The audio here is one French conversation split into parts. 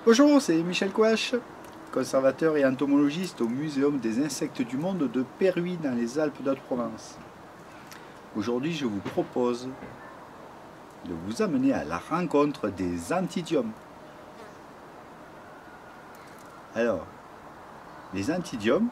Bonjour, c'est Michel Couache, conservateur et entomologiste au Muséum des insectes du monde de Perruy dans les Alpes d'Haute-Provence. Aujourd'hui, je vous propose de vous amener à la rencontre des Anthidiums. Alors, les Anthidiums,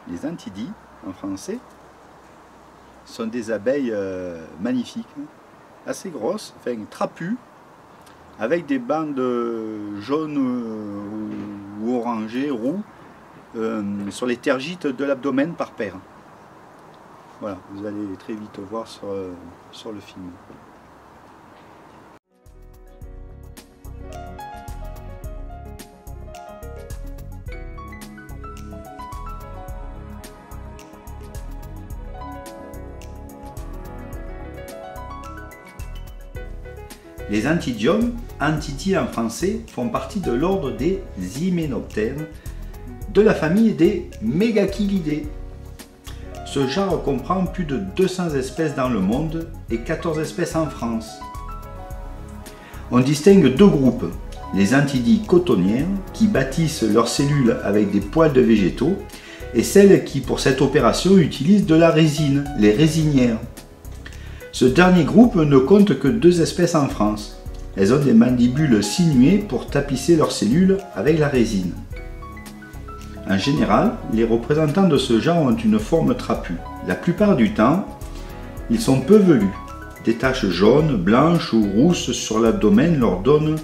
les Anthidies en français, sont des abeilles magnifiques, assez grosses, enfin trapues, avec des bandes jaunes ou orangées, roux, sur les tergites de l'abdomen par paire. Voilà, vous allez très vite voir sur le film. Les Anthidiums, Anthidies en français, font partie de l'ordre des Hyménoptères, de la famille des Megachilidae. Ce genre comprend plus de 200 espèces dans le monde et 14 espèces en France. On distingue deux groupes, les Anthidies cotonnières, qui bâtissent leurs cellules avec des poils de végétaux, et celles qui, pour cette opération, utilisent de la résine, les résinières. Ce dernier groupe ne compte que 2 espèces en France. Elles ont des mandibules sinuées pour tapisser leurs cellules avec la résine. En général, les représentants de ce genre ont une forme trapue. La plupart du temps, ils sont peu velus. Des taches jaunes, blanches ou rousses sur l'abdomen leur donnent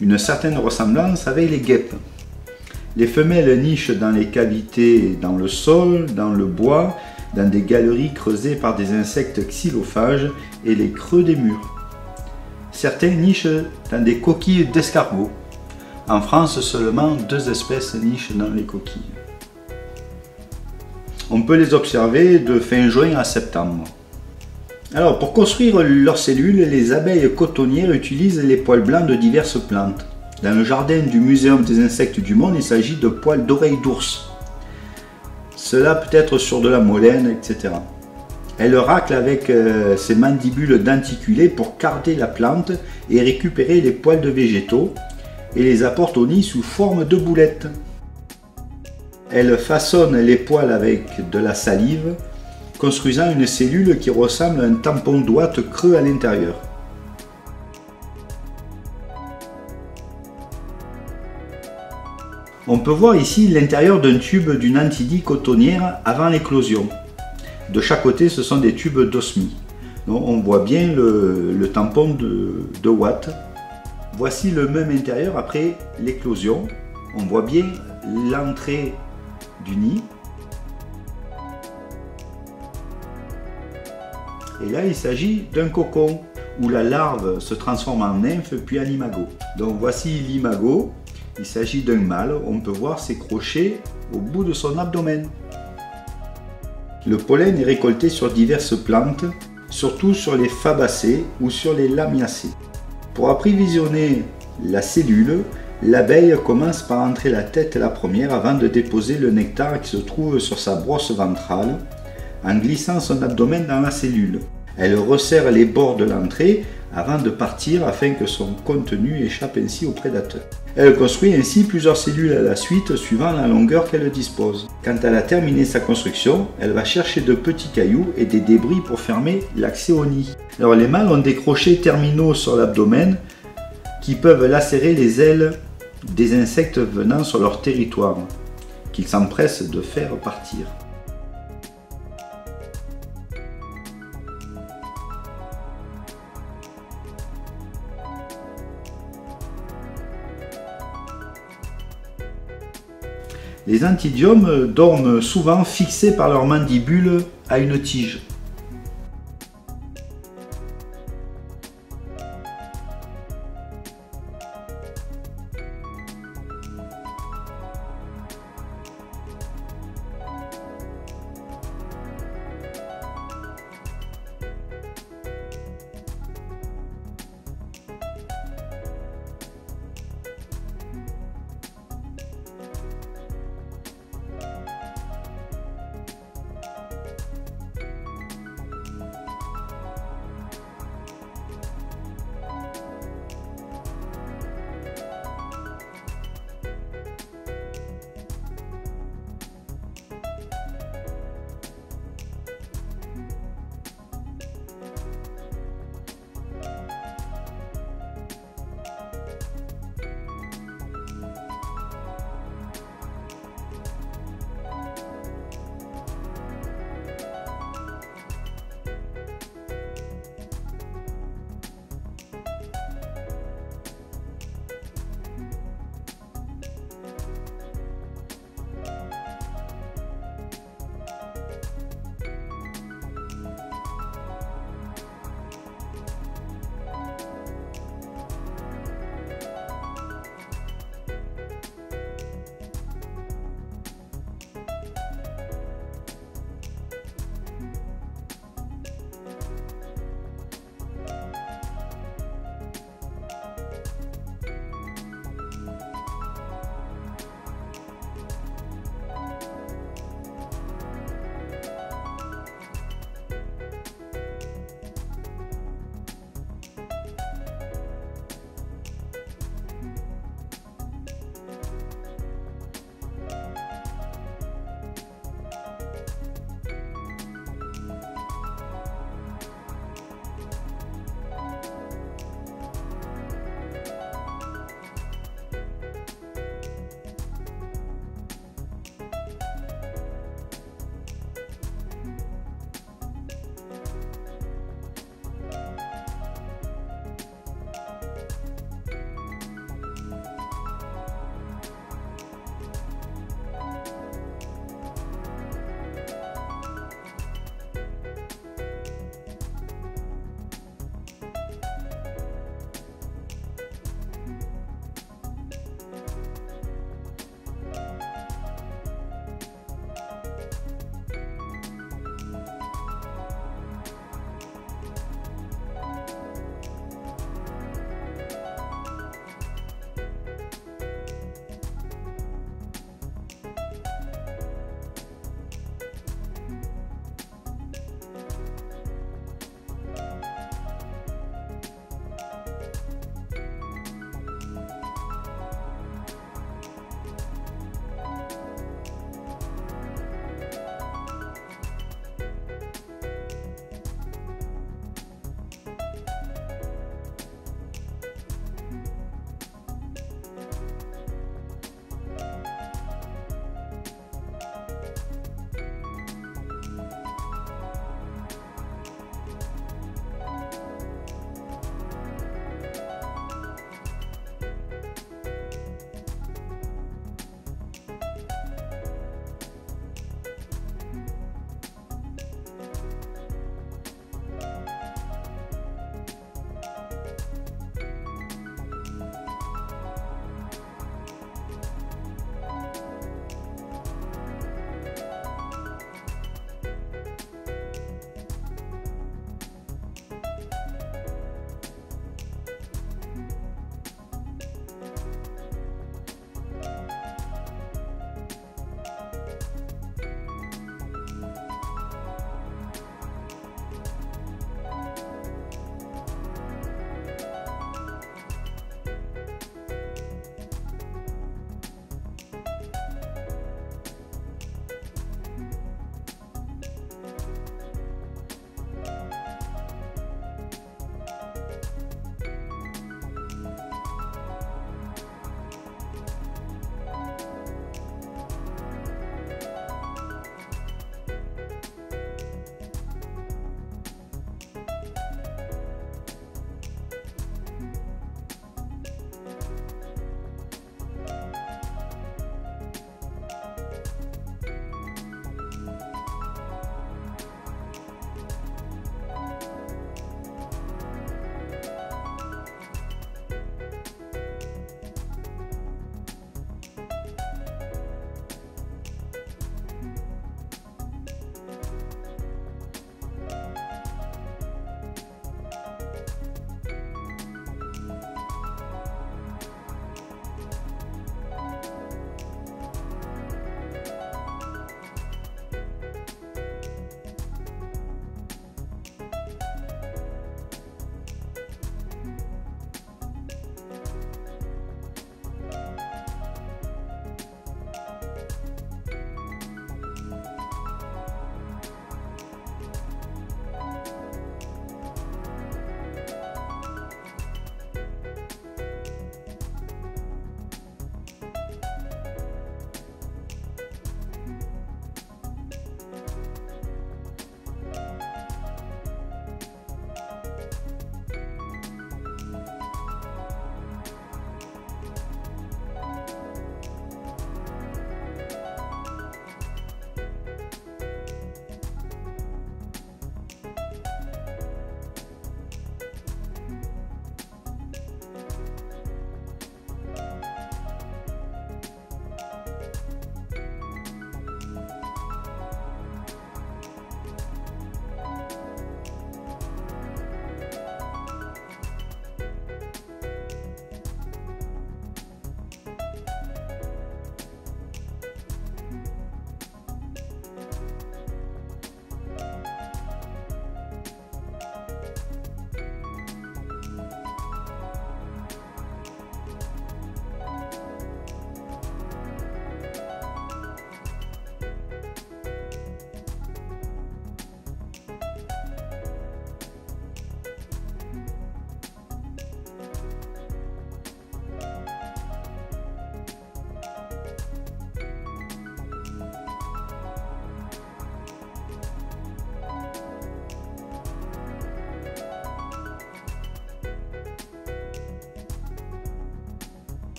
une certaine ressemblance avec les guêpes. Les femelles nichent dans les cavités dans le sol, dans le bois, dans des galeries creusées par des insectes xylophages et les creux des murs. Certains nichent dans des coquilles d'escargots. En France, seulement 2 espèces nichent dans les coquilles. On peut les observer de fin juin à septembre. Alors, pour construire leurs cellules, les abeilles cotonnières utilisent les poils blancs de diverses plantes. Dans le jardin du Muséum des insectes du monde, il s'agit de poils d'oreilles d'ours. Cela peut être sur de la molène, etc. Elle racle avec ses mandibules denticulées pour carder la plante et récupérer les poils de végétaux et les apporte au nid sous forme de boulettes. Elle façonne les poils avec de la salive, construisant une cellule qui ressemble à un tampon d'ouate creux à l'intérieur. On peut voir ici l'intérieur d'un tube d'une Anthidie cotonnière avant l'éclosion. De chaque côté, ce sont des tubes d'osmie. Donc on voit bien le tampon de ouate. Voici le même intérieur après l'éclosion. On voit bien l'entrée du nid. Et là, il s'agit d'un cocon où la larve se transforme en nymphe puis en imago. Donc voici l'imago. Il s'agit d'un mâle, on peut voir ses crochets au bout de son abdomen. Le pollen est récolté sur diverses plantes, surtout sur les fabacées ou sur les lamiacées. Pour approvisionner la cellule, l'abeille commence par entrer la tête la première avant de déposer le nectar qui se trouve sur sa brosse ventrale, en glissant son abdomen dans la cellule. Elle resserre les bords de l'entrée avant de partir afin que son contenu échappe ainsi aux prédateurs. Elle construit ainsi plusieurs cellules à la suite suivant la longueur qu'elle dispose. Quand elle a terminé sa construction, elle va chercher de petits cailloux et des débris pour fermer l'accès au nid. Alors les mâles ont des crochets terminaux sur l'abdomen qui peuvent lacérer les ailes des insectes venant sur leur territoire, qu'ils s'empressent de faire partir. Les Anthidiums dorment souvent fixés par leurs mandibules à une tige.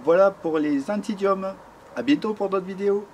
Voilà pour les antidiomes. À bientôt pour d'autres vidéos.